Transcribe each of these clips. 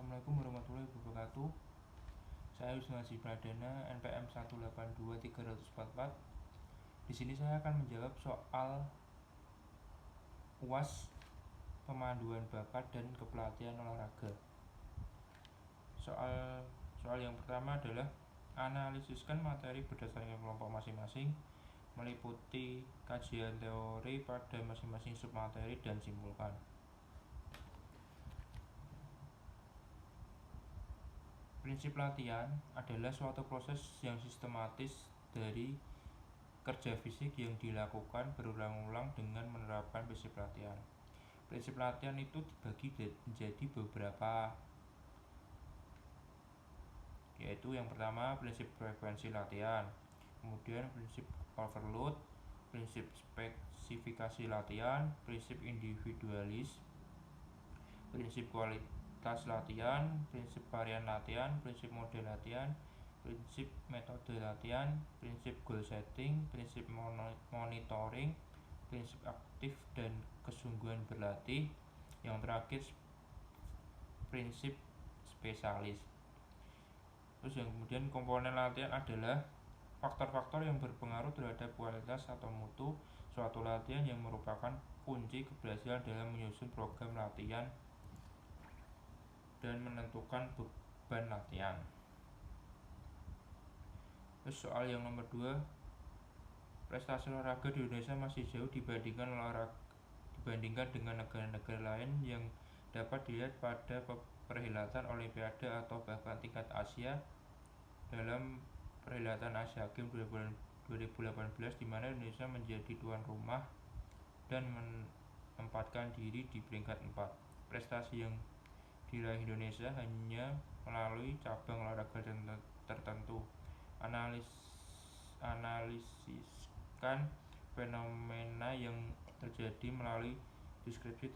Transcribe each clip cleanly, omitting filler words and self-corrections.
Assalamualaikum warahmatullahi wabarakatuh. Saya Wisnu Haji Pradana, NPM 182-344. Di sini saya akan menjawab soal UAS pemanduan bakat dan kepelatihan olahraga. Soal yang pertama adalah analisiskan materi berdasarkan kelompok masing-masing, meliputi kajian teori pada masing-masing submateri dan simpulkan. Prinsip latihan adalah suatu proses yang sistematis dari kerja fisik yang dilakukan berulang-ulang dengan menerapkan prinsip latihan. Prinsip latihan itu dibagi menjadi beberapa, yaitu yang pertama prinsip frekuensi latihan, kemudian prinsip overload, prinsip spesifikasi latihan, prinsip individualis, prinsip kualitas latihan, prinsip varian latihan, prinsip model latihan, prinsip metode latihan, prinsip goal setting, prinsip monitoring, prinsip aktif dan kesungguhan berlatih, yang terakhir prinsip spesialis. Terus yang kemudian komponen latihan adalah faktor-faktor yang berpengaruh terhadap kualitas atau mutu suatu latihan yang merupakan kunci keberhasilan dalam menyusun program latihan dan menentukan beban latihan. Terus soal yang nomor 2, prestasi olahraga di Indonesia masih jauh dibandingkan dengan negara-negara lain yang dapat dilihat pada perhelatan Olimpiade atau bahkan tingkat Asia. Dalam perhelatan Asia Games 2018 di mana Indonesia menjadi tuan rumah dan menempatkan diri di peringkat 4. Prestasi yang diraih Indonesia hanya melalui cabang olahraga tertentu. Analisiskan fenomena yang terjadi melalui deskripsi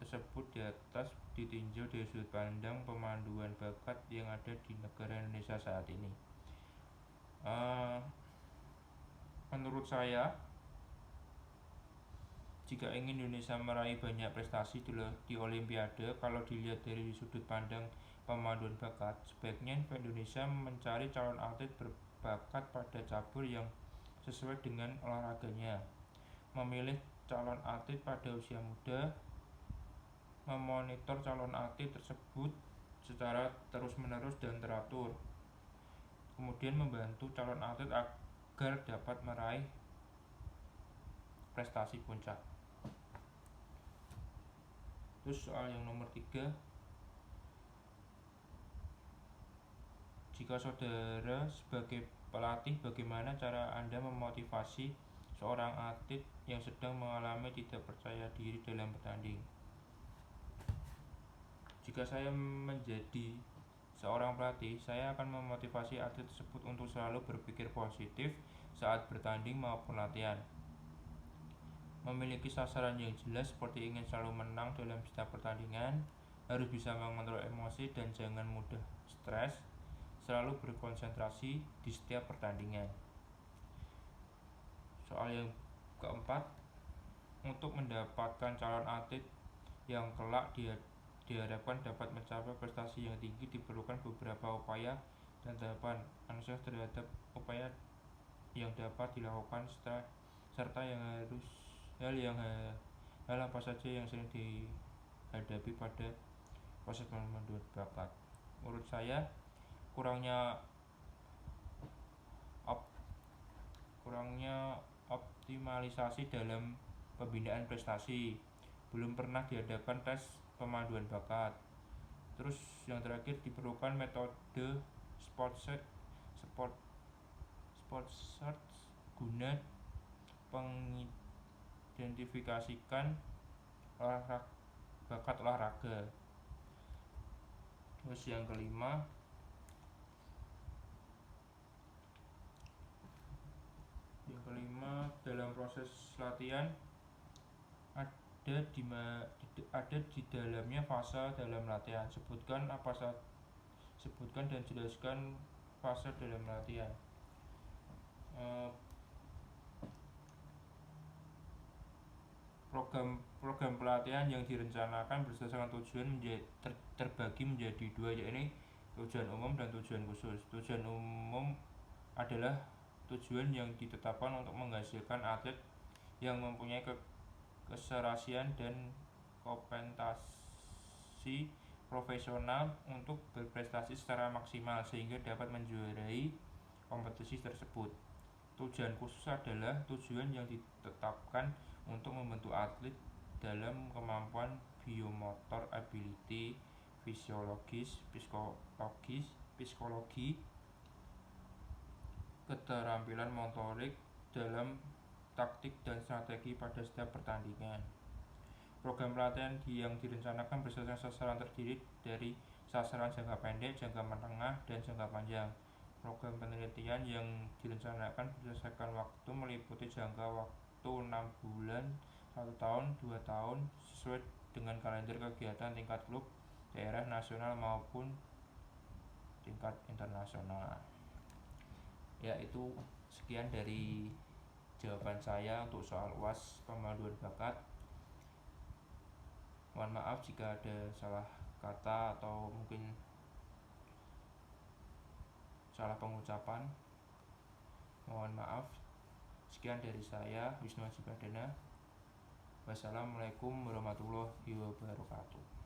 tersebut di atas ditinjau dari sudut pandang pemanduan bakat yang ada di negara Indonesia saat ini. Menurut saya, jika ingin Indonesia meraih banyak prestasi di Olimpiade, kalau dilihat dari sudut pandang pemanduan bakat, sebaiknya Indonesia mencari calon atlet berbakat pada cabur yang sesuai dengan olahraganya, memilih calon atlet pada usia muda, memonitor calon atlet tersebut secara terus-menerus dan teratur, kemudian membantu calon atlet agar dapat meraih prestasi puncak. Terus soal yang nomor 3, jika saudara sebagai pelatih, bagaimana cara Anda memotivasi seorang atlet yang sedang mengalami tidak percaya diri dalam bertanding? Jika saya menjadi seorang pelatih, saya akan memotivasi atlet tersebut untuk selalu berpikir positif saat bertanding maupun latihan. Memiliki sasaran yang jelas seperti ingin selalu menang dalam setiap pertandingan, harus bisa mengontrol emosi dan jangan mudah stres, selalu berkonsentrasi di setiap pertandingan. Soal yang keempat, untuk mendapatkan calon atlet yang kelak diharapkan dapat mencapai prestasi yang tinggi diperlukan beberapa upaya dan tahapan. Analisis terhadap upaya yang dapat dilakukan serta hal apa saja yang sering dihadapi pada proses pemanduan bakat. Menurut saya, kurangnya optimalisasi dalam pembinaan prestasi, belum pernah diadakan tes pemanduan bakat. Terus yang terakhir, diperlukan metode sport search guna mengidentifikasikan bakat olahraga. Terus yang kelima, dalam proses latihan ada di dalamnya fase dalam latihan. Sebutkan dan jelaskan fase dalam latihan. Program pelatihan yang direncanakan berdasarkan tujuan terbagi menjadi dua, yakni tujuan umum dan tujuan khusus. Tujuan umum adalah tujuan yang ditetapkan untuk menghasilkan atlet yang mempunyai keserasian dan kompetisi profesional untuk berprestasi secara maksimal sehingga dapat menjuarai kompetisi tersebut. Tujuan khusus adalah tujuan yang ditetapkan untuk membentuk atlet dalam kemampuan biomotor, ability, fisiologis, psikologi, keterampilan motorik dalam taktik dan strategi pada setiap pertandingan. Program pelatihan yang direncanakan berdasarkan sasaran terdiri dari sasaran jangka pendek, jangka menengah, dan jangka panjang. Program penelitian yang direncanakan berdasarkan waktu meliputi jangka waktu 6 bulan, 1 tahun, 2 tahun sesuai dengan kalender kegiatan tingkat klub, daerah, nasional maupun tingkat internasional. Ya, itu sekian dari jawaban saya untuk soal UAS pemaduan bakat. Mohon maaf jika ada salah kata atau mungkin salah pengucapan. Mohon maaf. Sekian dari saya, Wisnu Haji Pradana. Wassalamualaikum warahmatullahi wabarakatuh.